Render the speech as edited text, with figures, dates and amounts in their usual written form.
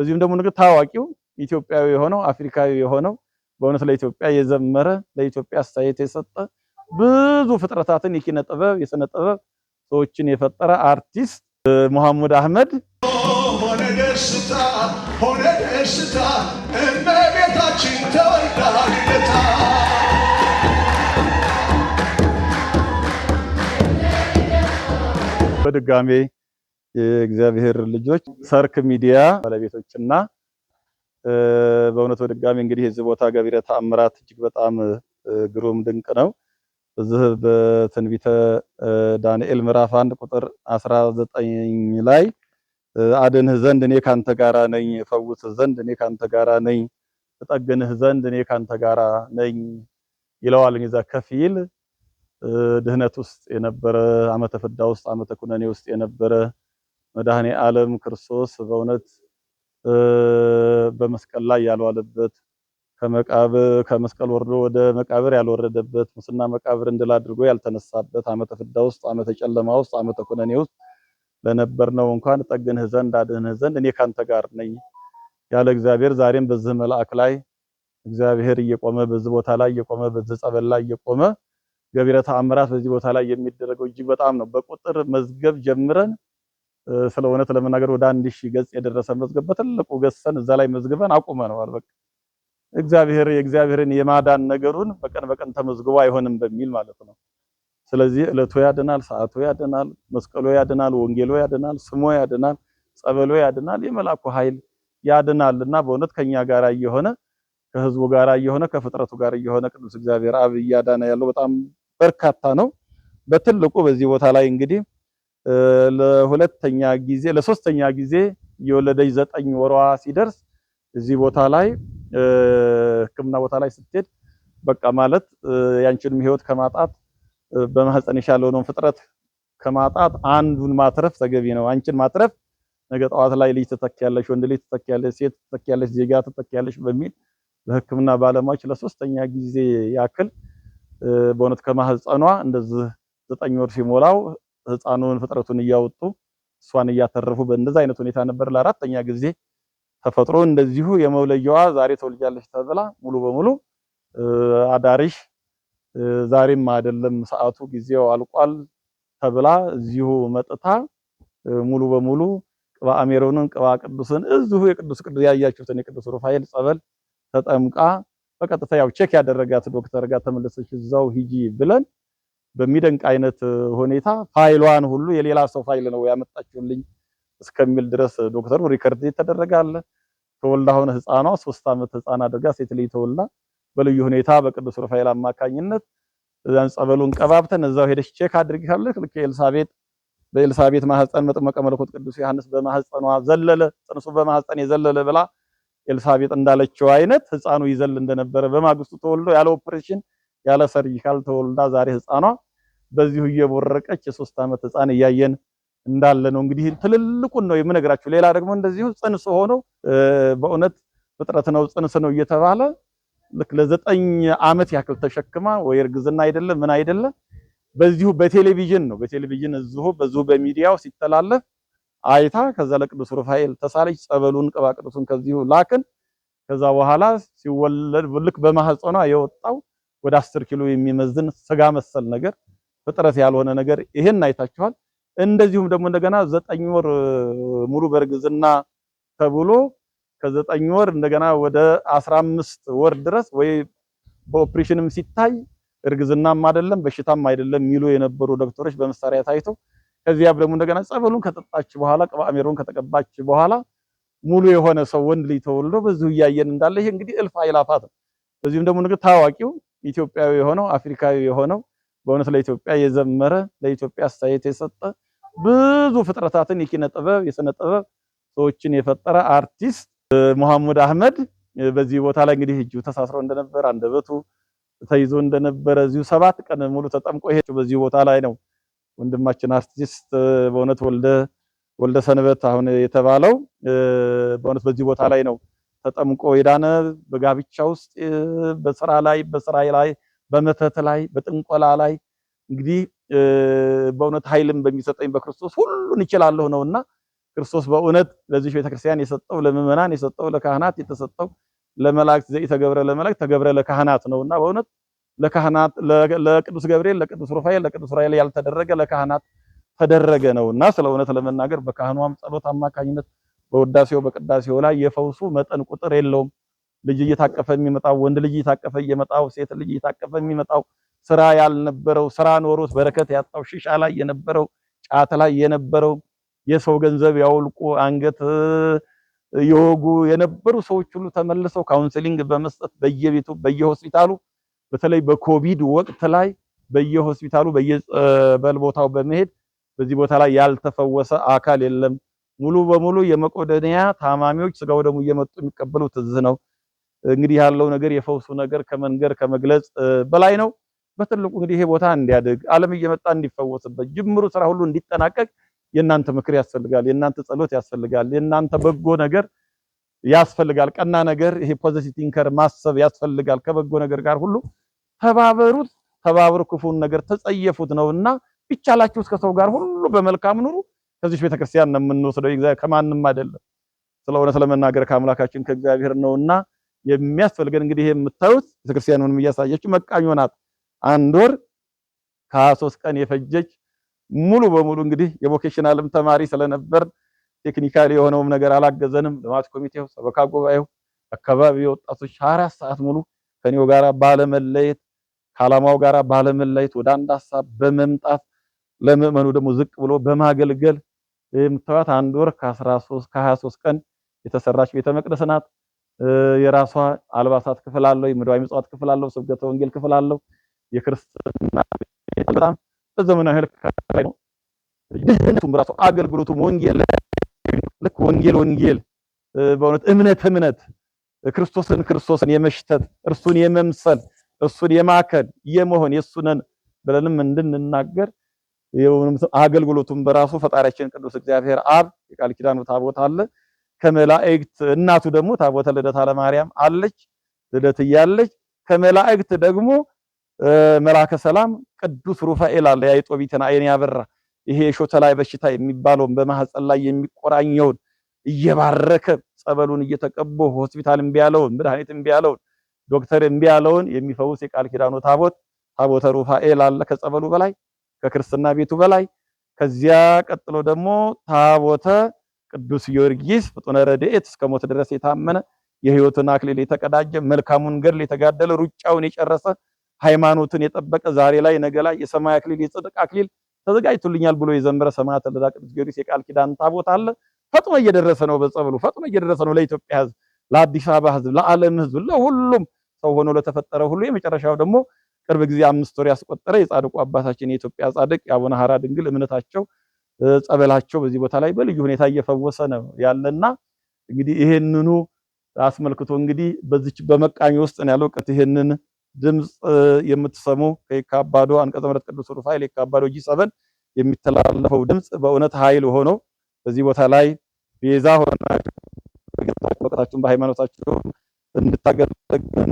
በዚህም ደግሞ ነገር ታዋቂው ኢትዮጵያዊ የሆነው አፍሪካዊ የሆነው በእውነት ለኢትዮጵያ የዘመረ ለኢትዮጵያ አስተያየት የሰጠ ብዙ ፍጥረታትን የኪነ ጥበብ የስነ ጥበብ ሰዎችን የፈጠረ አርቲስት መሐሙድ አህመድ ሆነ ደስታ እመቤታችን ተወልዳለታ። በድጋሜ የእግዚአብሔር ልጆች ሰርክ ሚዲያ ባለቤቶችና በእውነት በድጋሜ እንግዲህ የዚህ ቦታ ገቢረ ተአምራት እጅግ በጣም ግሩም ድንቅ ነው። በዚህ በትንቢተ ዳንኤል ምዕራፍ 1 ቁጥር 19 ላይ አድንህ ዘንድ እኔ ካንተ ጋራ ነኝ፣ ፈውስህ ዘንድ እኔ ካንተ ጋራ ነኝ፣ እጠግንህ ዘንድ እኔ ካንተ ጋራ ነኝ ይለዋል። እዛ ከፊል ድህነት ውስጥ የነበረ ዓመተ ፍዳ ውስጥ ዓመተ ኩነኔ ውስጥ የነበረ መድኃኔ ዓለም ክርስቶስ በእውነት በመስቀል ላይ ያልዋለበት ከመስቀል ወርዶ ወደ መቃብር ያልወረደበት ሙስና መቃብር እንድል አድርጎ ያልተነሳበት ዓመተ ፍዳ ውስጥ ዓመተ ጨለማ ውስጥ ዓመተ ኩነኔ ውስጥ ለነበርነው እንኳን እጠግንህ ዘንድ አድንህ ዘንድ እኔ ካንተ ጋር ነኝ ያለ እግዚአብሔር ዛሬም በዚህ መልአክ ላይ እግዚአብሔር እየቆመ በዚህ ቦታ ላይ እየቆመ በዚህ ጸበል ላይ እየቆመ ገቢረ ተአምራት በዚህ ቦታ ላይ የሚደረገው እጅግ በጣም ነው። በቁጥር መዝገብ ጀምረን ስለ እውነት ለመናገር ወደ 1000 ገጽ የደረሰ መዝገብ በትልቁ ገሰን እዛ ላይ መዝግበን አቁመነዋል። በቃ የእግዚአብሔርን የማዳን ነገሩን በቀን በቀን ተመዝግቦ አይሆንም በሚል ማለት ነው። ስለዚህ ዕለቱ ያድናል፣ ሰዓቱ ያድናል፣ መስቀሉ ያድናል፣ ወንጌሉ ያድናል፣ ስሙ ያድናል፣ ጸበሉ ያድናል፣ የመላኩ ኃይል ያድናልና በእውነት ከኛ ጋር እየሆነ ከህዝቡ ጋር እየሆነ ከፍጥረቱ ጋር እየሆነ ቅዱስ እግዚአብሔር አብ እያዳነ ያለው በጣም በርካታ ነው። በትልቁ በዚህ ቦታ ላይ እንግዲህ ለሶስተኛ ጊዜ የወለደች 9 ወሯ ሲደርስ እዚህ ቦታ ላይ ሕክምና ቦታ ላይ ስትሄድ በቃ ማለት ያንቺንም ህይወት ከማጣት በማህፀንሽ ያለውን ፍጥረት ከማጣት አንዱን ማትረፍ ተገቢ ነው። አንቺን ማትረፍ ነገ ጠዋት ላይ ልጅ ትተኪያለሽ፣ ወንድ ልጅ ትተኪያለሽ፣ ሴት ትተኪያለሽ፣ ዜጋ ትተኪያለሽ በሚል በሕክምና ባለሙያዎች ለሶስተኛ ጊዜ ያክል በእውነት ከማህፀኗ እንደዚህ 9 ወር ሲሞላው ህፃኑን ፍጥረቱን እያወጡ እሷን እያተረፉ በእንደዛ አይነት ሁኔታ ነበር። ለአራተኛ ጊዜ ተፈጥሮ እንደዚሁ የመውለጃዋ ዛሬ ተወልጃለሽ ተብላ ሙሉ በሙሉ አዳሪሽ ዛሬም አይደለም ሰዓቱ ጊዜው አልቋል ተብላ እዚሁ መጥታ ሙሉ በሙሉ ቅባ አሜሮንን ቅባ ቅዱስን እዚሁ የቅዱስ ያያችሁትን የቅዱስ ሩፋኤል ጸበል ተጠምቃ በቀጥታ ያው ቼክ ያደረጋት ዶክተር ጋር ተመለሰች እዛው ሂጂ ብለን በሚደንቅ አይነት ሁኔታ ፋይሏን ሁሉ የሌላ ሰው ፋይል ነው ያመጣችሁልኝ እስከሚል ድረስ ዶክተሩ ሪከርድ ተደረጋለ። ተወልዳ ሆነ ህፃኗ 3 ዓመት ህፃን አድርጋ ሴት ልጅ ተወልዳ በልዩ ሁኔታ በቅዱስ ሩፋኤል አማካኝነት እዛን ጸበሉን ቀባብተን እዛው ሄደሽ ቼክ አድርጊካለህ። ልክ በኤልሳቤጥ ማህፀን መጥምቀ መለኮት ቅዱስ ዮሐንስ በማህፀኗ ዘለለ ጽንሱ በማህፀን የዘለለ ብላ ኤልሳቤጥ እንዳለችው አይነት ህፃኑ ይዘል እንደነበረ በማግስቱ ተወልዶ ያለ ኦፕሬሽን ያለ ሰርጂካል ተወልዳ ዛሬ ህፃኗ በዚሁ እየቦረቀች የ3 ዓመት ህፃን እያየን እንዳለ ነው። እንግዲህ ትልልቁን ነው የምነግራችሁ። ሌላ ደግሞ እንደዚሁ ጽንስ ሆኖ በእውነት ፍጥረት ነው ጽንስ ነው እየተባለ ልክ ለ9 ዓመት ያክል ተሸክማ ወይ እርግዝና አይደለም ምን አይደለም በዚሁ በቴሌቪዥን ነው በዚሁ በሚዲያው ሲተላለፍ አይታ ከዛ ለቅዱስ ሩፋኤል ተሳለች። ጸበሉን ቅባ ቅዱስን ከዚሁ ላክን። ከዛ በኋላ ሲወለድ ልክ በማህፀኗ የወጣው ወደ 10 ኪሎ የሚመዝን ስጋ መሰል ነገር ፍጥረት ያልሆነ ነገር ይሄን አይታችኋል። እንደዚሁም ደግሞ እንደገና 9 ወር ሙሉ በእርግዝና ተብሎ ከ9 ወር እንደገና ወደ 15 ወር ድረስ ወይ በኦፕሬሽንም ሲታይ እርግዝናም አይደለም በሽታም አይደለም ሚሉ የነበሩ ዶክተሮች በመሳሪያ ታይተው ከዚያም ደግሞ እንደገና ጸበሉን ከጠጣች በኋላ ቅባ አሜሮን ከተቀባች በኋላ ሙሉ የሆነ ሰው ወንድ ልጅ ተወልዶ በዚሁ እያየን እንዳለ ይሄ እንግዲህ እልፍ አእላፋት ነው። በዚህም ደግሞ ነገር ታዋቂው ኢትዮጵያዊ የሆነው አፍሪካዊ የሆነው በእውነት ለኢትዮጵያ የዘመረ ለኢትዮጵያ አስተያየት የሰጠ ብዙ ፍጥረታትን የኪነ ጥበብ የስነ ጥበብ ሰዎችን የፈጠረ አርቲስት መሐሙድ አህመድ በዚህ ቦታ ላይ እንግዲህ እጁ ተሳስሮ እንደነበር አንደበቱ ተይዞ እንደነበረ እዚሁ 7 ቀን ሙሉ ተጠምቆ ይሄ በዚህ ቦታ ላይ ነው ወንድማችን አርቲስት በእውነት ወልደ ሰንበት አሁን የተባለው በእውነት በዚህ ቦታ ላይ ነው ተጠምቆ የዳነ። በጋብቻ ውስጥ በስራ ላይ በመተት ላይ በጥንቆላ ላይ እንግዲህ በእውነት ኃይልን በሚሰጠኝ በክርስቶስ ሁሉን ይችላለሁ ነውና ክርስቶስ በእውነት ለዚህ ቤተክርስቲያን የሰጠው ለምእመናን የሰጠው ለካህናት የተሰጠው ለመላእክት ዘኢተገብረ ለመላእክት ተገብረ ለካህናት ነውና በእውነት ለካህናት ለቅዱስ ገብርኤል ለቅዱስ ሩፋኤል ለቅዱስ ኡራኤል ያልተደረገ ለካህናት ተደረገ ነውና ስለ እውነት ለመናገር በካህኗም ጸሎት አማካኝነት በውዳሴው በቅዳሴው ላይ የፈውሱ መጠን ቁጥር የለውም። ልጅ እየታቀፈ የሚመጣው ወንድ ልጅ እየታቀፈ የሚመጣው ሴት ልጅ እየታቀፈ የሚመጣው ስራ ያልነበረው ስራ ኖሮት በረከት ያጣው ሺሻ ላይ የነበረው ጫት ላይ የነበረው የሰው ገንዘብ ያውልቁ አንገት የወጉ የነበሩ ሰዎች ሁሉ ተመልሰው ካውንሰሊንግ በመስጠት በየቤቱ በየሆስፒታሉ በተለይ በኮቪድ ወቅት ላይ በየሆስፒታሉ በየቦታው በመሄድ በዚህ ቦታ ላይ ያልተፈወሰ አካል የለም። ሙሉ በሙሉ የመቆደንያ ታማሚዎች ስጋው ደግሞ እየመጡ የሚቀበሉት እዚህ ነው። እንግዲህ ያለው ነገር የፈውሱ ነገር ከመንገር ከመግለጽ በላይ ነው። በትልቁ እንግዲህ ይሄ ቦታ እንዲያድግ ዓለም እየመጣ እንዲፈወስበት ጅምሩ ስራ ሁሉ እንዲጠናቀቅ የእናንተ ምክር ያስፈልጋል፣ የእናንተ ጸሎት ያስፈልጋል፣ የእናንተ በጎ ነገር ያስፈልጋል፣ ቀና ነገር ይሄ ፖዚቲቭ ቲንከር ማሰብ ያስፈልጋል። ከበጎ ነገር ጋር ሁሉ ተባበሩት፣ ተባበሩ ክፉን ነገር ተጸየፉት ነውና ቢቻላችሁ ከሰው ጋር ሁሉ በመልካም ኑሩ። ከዚህ ቤተክርስቲያን ነው የምንወስደው ከማንም አይደለም። ስለሆነ ስለመናገር ከአምላካችን ከእግዚአብሔር ነውና የሚያስፈልገን እንግዲህ የምታዩት ቤተክርስቲያኑንም እያሳየች መቃኞ ናት። አንድ ወር ከ23 ቀን የፈጀች ሙሉ በሙሉ እንግዲህ የቮኬሽናልም ተማሪ ስለነበር ቴክኒካሊ የሆነውም ነገር አላገዘንም። ልማት ኮሚቴው፣ ሰበካ ጉባኤው፣ አካባቢ ወጣቶች 24 ሰዓት ሙሉ ከኔው ጋራ ባለመለየት ከዓላማው ጋራ ባለመለየት ወደ አንድ ሐሳብ በመምጣት ለምእመኑ ደግሞ ዝቅ ብሎ በማገልገል የምታዩት አንድ ወር ከ23 ቀን የተሰራች ቤተ መቅደስ ናት። የራሷ አልባሳት ክፍል አለው፣ የምድዋዊ ምጽዋት ክፍል አለው፣ ስብከተ ወንጌል ክፍል አለው። የክርስትና በጣም በዘመናዊ ላይ ነው። ድህነቱም ራሱ አገልግሎቱም ወንጌል ልክ ወንጌል በእውነት እምነት ክርስቶስን የመሽተት እርሱን የመምሰል እርሱን የማከል የመሆን የሱነን ብለንም እንድንናገር አገልግሎቱም በራሱ ፈጣሪያችን ቅዱስ እግዚአብሔር አብ የቃል ኪዳኑ ታቦት አለ። ከመላእክት እናቱ ደግሞ ታቦተ ልደታ ለማርያም አለች። ልደት እያለች ከመላእክት ደግሞ መላከ ሰላም ቅዱስ ሩፋኤል አለ። ያይጦቢትን አይን ያበራ ይሄ ሾተ ላይ በሽታ የሚባለውን በማህፀን ላይ የሚቆራኘውን እየባረከ ጸበሉን እየተቀበሉ ሆስፒታል እምቢ ያለውን መድኃኒት እምቢ ያለውን ዶክተር እምቢ ያለውን የሚፈውስ የቃል ኪዳኑ ታቦተ ሩፋኤል አለ። ከጸበሉ በላይ ከክርስትና ቤቱ በላይ ከዚያ ቀጥሎ ደግሞ ታቦተ ቅዱስ ጊዮርጊስ ፍጡነ ረድኤት እስከ ሞት ድረስ የታመነ የሕይወትን አክሊል የተቀዳጀ መልካሙን ገድል የተጋደለ ሩጫውን የጨረሰ ሃይማኖትን የጠበቀ ዛሬ ላይ ነገ ላይ የሰማይ አክሊል የጽድቅ አክሊል ተዘጋጅቶልኛል ብሎ የዘመረ ሰማዕተ ልደታ ቅዱስ ጊዮርጊስ የቃል ኪዳን ታቦት አለ። ፈጥኖ እየደረሰ ነው። በጸበሉ ፈጥኖ እየደረሰ ነው። ለኢትዮጵያ ሕዝብ፣ ለአዲስ አበባ ሕዝብ፣ ለዓለም ሕዝብ፣ ለሁሉም ሰው ሆኖ ለተፈጠረ ሁሉ የመጨረሻው ደግሞ ቅርብ ጊዜ 5 ወር ያስቆጠረ የጻድቁ አባታችን የኢትዮጵያ ጻድቅ የአቡነ ሐራ ድንግል እምነታቸው ጸበላቸው በዚህ ቦታ ላይ በልዩ ሁኔታ እየፈወሰ ነው ያለና እንግዲህ ይሄንኑ አስመልክቶ እንግዲህ በዚች በመቃኞ ውስጥ ነው ያለው። ይሄንን ድምጽ የምትሰሙ ከካባዶ አንቀጸ ምሕረት ቅዱስ ሩፋኤል የካባዶ G7 የሚተላለፈው ድምጽ በእውነት ኃይል ሆኖ በዚህ ቦታ ላይ ቤዛ ሆናችሁ በሃይማኖታችሁ እንድታገለግሉ